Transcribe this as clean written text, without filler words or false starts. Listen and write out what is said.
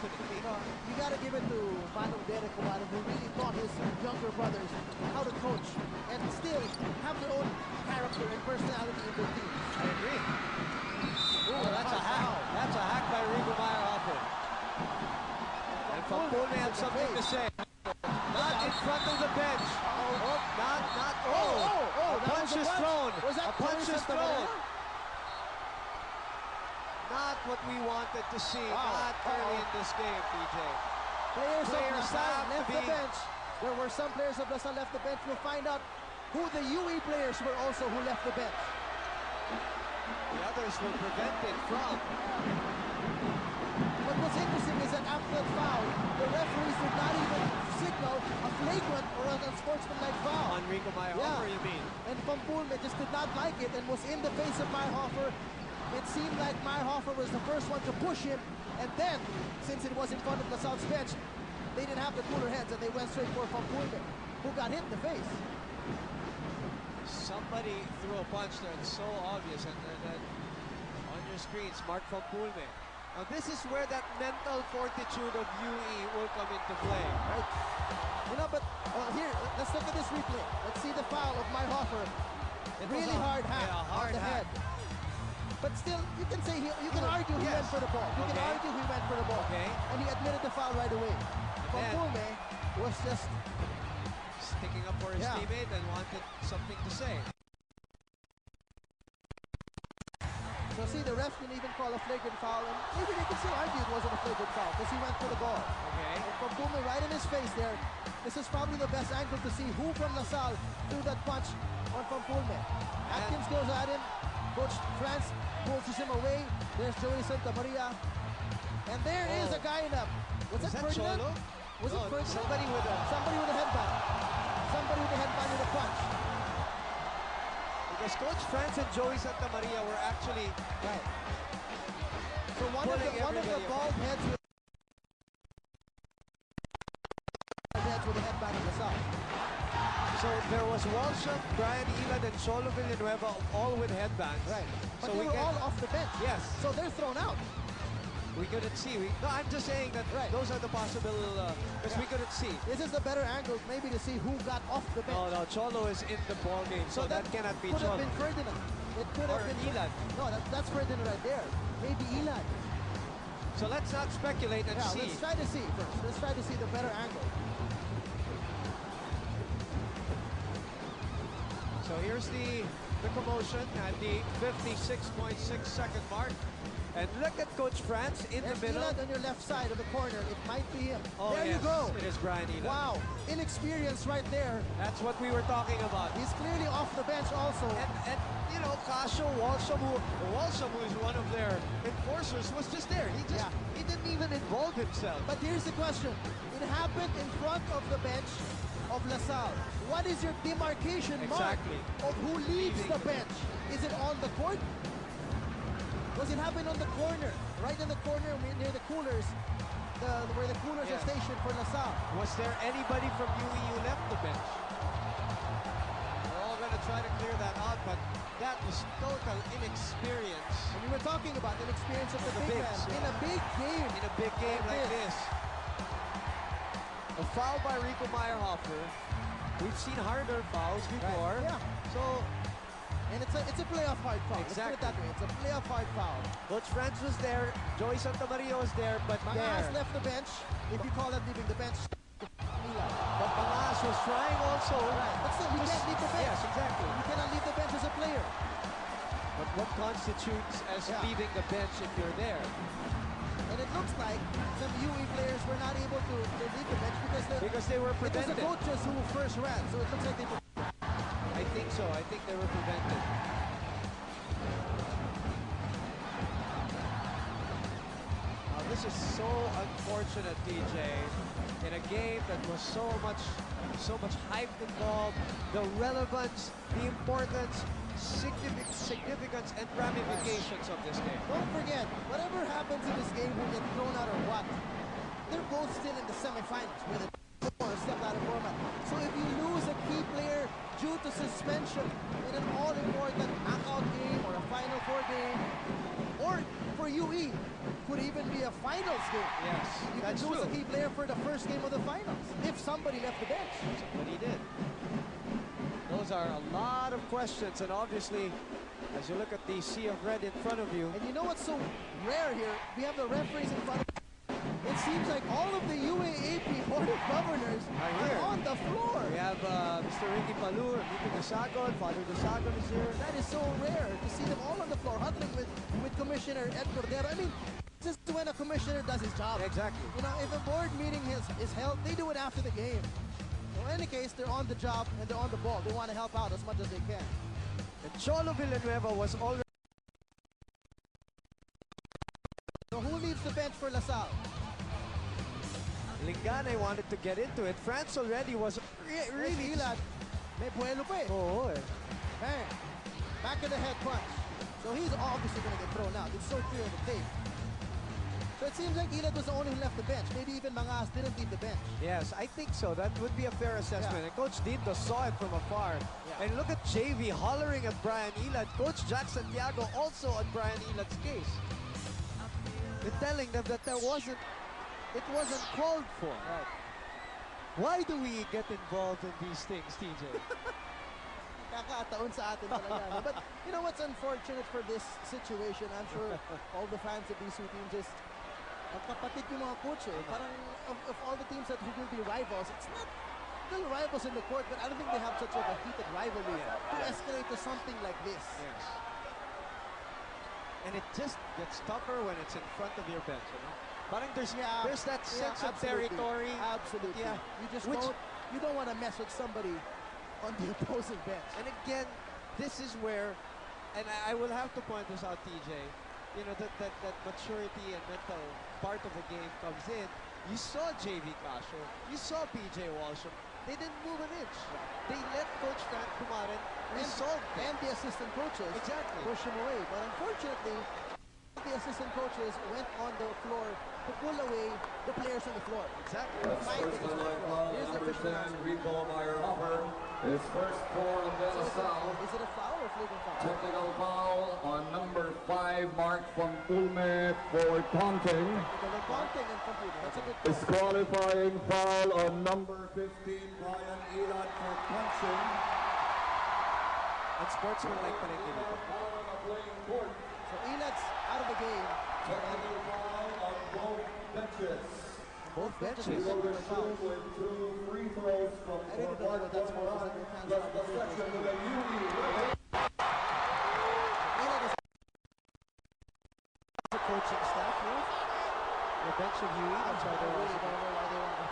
definitely. You got to give it to Manong Derek Kuwaran, who really taught his younger brothers how to coach and still have their own character and personality in their team. I agree. Ooh, that's a hack. That's a hack by Rico Meyerhofer. And Pampulme had something to say. Not in front of the bench. A punch is thrown. A punch is thrown. Not what we wanted to see. Not early in this game, PJ. Players of Lasalle left the bench. There were some players of Lasalle left the bench. We'll find out who the UE players were also who left the bench. The others were prevented from. But what's interesting is that after that foul, the referees did not even signal a flagrant or an unsportsmanlike foul. On Rico Meyerhofer, you mean? And Pampulme just did not like it and was in the face of Meyerhofer. It seemed like Meyerhofer was the first one to push him, and then, since it was in front of Lasalle's bench, they didn't have the cooler heads and they went straight for Pampulme, who got hit in the face. Somebody threw a punch there, it's so obvious, and then on your screens, Mark Pampulme. Now this is where that mental fortitude of UE will come into play. Right? You know, but here, let's look at this replay. Let's see the foul of Meyerhofer. Really hard hack on the head. But still, you can say you can argue he went for the ball. You can argue he went for the ball. And he admitted the foul right away. Pampulme was just sticking up for his teammate and wanted something to say. So see, the ref didn't even call a flagrant foul, and maybe they can still argue it wasn't a flagrant foul because he went for the ball. And Pampulme right in his face there. This is probably the best angle to see who from Lasalle threw that punch on Pampulme. Atkins goes at him. Coach France pulls him away. There's Joey Santa Maria. And there is a guy in a... Was that Ferdinand? Cholo? Was it Ferdinand? Somebody with a headband. Somebody with a headband with a punch. Because Coach France and Joey Santa Maria were actually... Right. So one of the bald heads with a headband in the south. So there was Walsham, Brian Elad, and Cholo Villanueva all with headbands. Right. But so they were all off the bench. Yes. So they're thrown out. We couldn't see. No, I'm just saying that those are the possible, because we couldn't see. This is the better angle, maybe to see who got off the bench. No, Cholo is in the ball game, so that cannot be Cholo. Could have been Ferdinand. It could have been Elad. No, that's Ferdinand right there. Maybe Elad. So let's not speculate and see. Let's try to see first. Let's try to see the better angle. So here's the commotion at the 56.6 second mark. And look at Coach France in the middle. Elad on your left side of the corner. It might be him. Oh, there you go. It is Brian Elad. Wow. Inexperience right there. That's what we were talking about. He's clearly off the bench also. And you know, Casio Walsham, who is one of their enforcers, was just there. He didn't even involve himself. But here's the question. It happened in front of the bench of Lasalle. What is your demarcation mark of who leaves the bench? Is it on the court? Was it happen on the corner? Right in the corner near the coolers, where the coolers are stationed for Lasalle. Was there anybody from UE who left the bench? We're all going to try to clear that out, but that was total inexperience. And we were talking about the inexperience of the big man in a big game. In a big game like this. A foul by Rico Meyerhofer. We've seen harder fouls before. So, and it's a playoff hard foul. Exactly. Let's put it that way. It's a playoff hard foul. Coach France was there. Joey Santa Maria was there, but Mangas left the bench. If you call that leaving the bench. But Mangas was trying also. Right. But still, you can't leave the bench. Yes, exactly. You cannot leave the bench as a player. But what constitutes as leaving the bench if you're there? And it looks like some UE players were not able to leave the bench because they were prevented. It was the coaches who first ran, so it looks like they were. I think so. I think they were prevented. Now this is so unfortunate, DJ. In a game that was so much hype involved, the relevance, the importance, significance, and ramifications of this game. Don't forget, whatever happens in this game, who gets thrown out or what, they're both still in the semifinals with it. Or step out of format. So if you lose a key player due to suspension in an all-important knockout game or a Final Four game, or for UE could even be a finals game. Yes, You can that's lose true. a key player for the first game of the finals if somebody left the bench. But he did. Those are a lot of questions, and obviously, as you look at the sea of red in front of you, And you know what's so rare here? We have the referees in front of us. It seems like all of the UAAP Board of Governors Are here. are on the floor. we have Mr. Ricky Palur, Ricky Dusagon, Father Dusagon is here. That is so rare to see them all on the floor huddling with Commissioner Ed Cordero. I mean, just when a commissioner does his job. Exactly. You know, if a board meeting is held, they do it after the game. So in any case, they're on the job and they're on the ball. They want to help out as much as they can. And Cholo Villanueva was already... So who leaves the bench for Lasalle? Lingane wanted to get into it. France already was really... Ilad. May buelo pa eh. Oo eh. Bang. Back of the head punch. So he's obviously going to get thrown out. It's so clear in the tape. So it seems like Ilad was the only who left the bench. Maybe even Mangas didn't leave the bench. Yes, I think so. That would be a fair assessment. Yeah. And Coach Dindo saw it from afar. Yeah. And look at JV hollering at Brian Ilad. Coach Jack Santiago also on Brian Ilad's case. They're telling them that it wasn't called for. Right. Why do we get involved in these things, TJ? Kakataon sa atin talaga. No? But you know what's unfortunate for this situation? I'm sure all the fans of these two teams just magkapatid yung mga coach eh. Parang of all the teams that will be rivals, it's not still rivals in the court, but I don't think they have such a heated rivalry to escalate to something like this. Yes. And it just gets tougher when it's in front of your bench, you know? Parang there's that sense of absolutely. territory. Absolutely. Yeah. You just Which- don't want to mess with somebody on the opposing bench. And again, this is where, and I will have to point this out, TJ, you know, that maturity and mental part of the game comes in. You saw JV Casio, you saw PJ Walsham. They didn't move an inch. They let Coach Frank Kumaren resolve them. And the assistant coaches Exactly. push him away. But unfortunately, the assistant coaches went on the floor to pull away the players on the floor. Exactly. Sportsmanlike foul, Here's the number official 10, Rico Meyer-Hopper. His first for De La Salle. Is it a foul or flagrant foul? Technical foul on number 5, Mark from Ulme for taunting. The bunting and computer. That's a good call. Disqualifying foul on number 15, Brian Ilad for punching. And sportsmanlike pa rin dito. Foul on the playing court. So Ilad's out of the game. Technical foul on both benches. Both benches. We will resume with 2 free throws from I really don't know what that's for. Mark, plus the section to the UE. Ilad is The coaching staff, no? The bench of UE, that's why I they're really also... don't know why they want to